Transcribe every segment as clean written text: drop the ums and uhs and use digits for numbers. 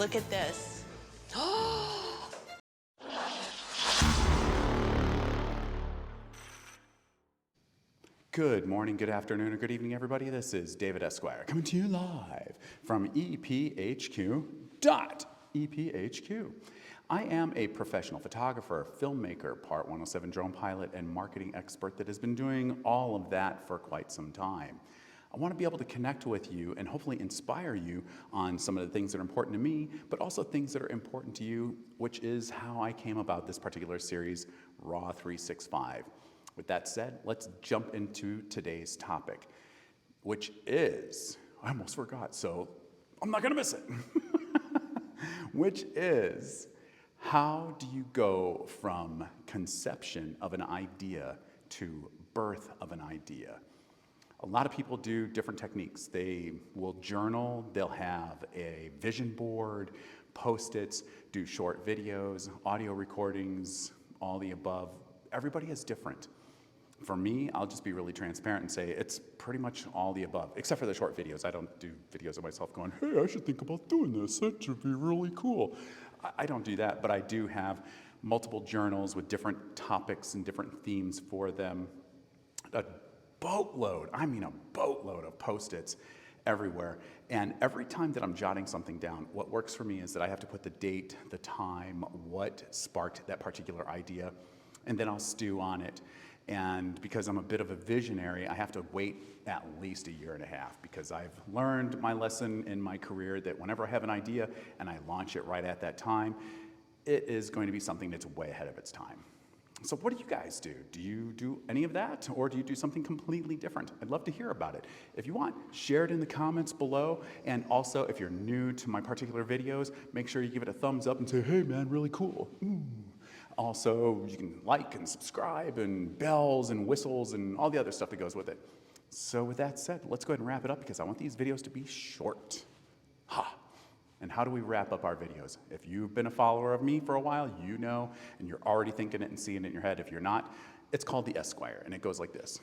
look at this. Good morning, good afternoon, or good evening, everybody. This is David Esquire coming to you live from EPHQ.EPHQ. I am a professional photographer, filmmaker, Part 107 drone pilot, and marketing expert that has been doing all of that for quite some time. I want to be able to connect with you and hopefully inspire you on some of the things that are important to me, but also things that are important to you, which is how I came about this particular series, Raw 365. With that said, let's jump into today's topic, which is, I almost forgot, so I'm not gonna miss it, which is, how do you go from conception of an idea to birth of an idea? A lot of people do different techniques. They will journal, they'll have a vision board, Post-its, do short videos, audio recordings, all the above. Everybody is different. For me, I'll just be really transparent and say it's pretty much all the above, except for the short videos. I don't do videos of myself going, hey, I should think about doing this. That should be really cool. I don't do that, but I do have multiple journals with different topics and different themes for them. A boatload of Post-its everywhere. And every time that I'm jotting something down, what works for me is that I have to put the date, the time, what sparked that particular idea, and then I'll stew on it. And because I'm a bit of a visionary, I have to wait at least a year and a half because I've learned my lesson in my career that whenever I have an idea and I launch it right at that time, it is going to be something that's way ahead of its time. So what do you guys do? Do you do any of that, or do you do something completely different? I'd love to hear about it. If you want, share it in the comments below. And also, if you're new to my particular videos, make sure you give it a thumbs up and say, hey man, really cool. Also, you can like and subscribe and bells and whistles and all the other stuff that goes with it. So with that said, let's go ahead and wrap it up because I want these videos to be short. And how do we wrap up our videos? If you've been a follower of me for a while, you know, and you're already thinking it and seeing it in your head. If you're not, it's called the Esquire, and it goes like this.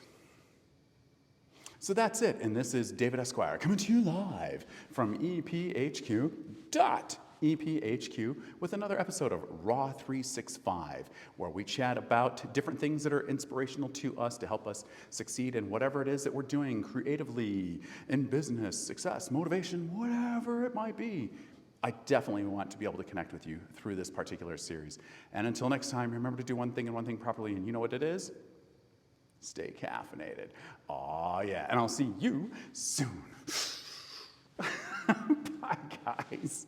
So that's it, and this is David Esquire coming to you live from EPHQ.EPHQ with another episode of Raw 365, where we chat about different things that are inspirational to us to help us succeed in whatever it is that we're doing creatively, in business, success, motivation, whatever it might be. I definitely want to be able to connect with you through this particular series. And until next time, remember to do one thing and one thing properly, and you know what it is? Stay caffeinated. Oh yeah, and I'll see you soon. Bye, guys.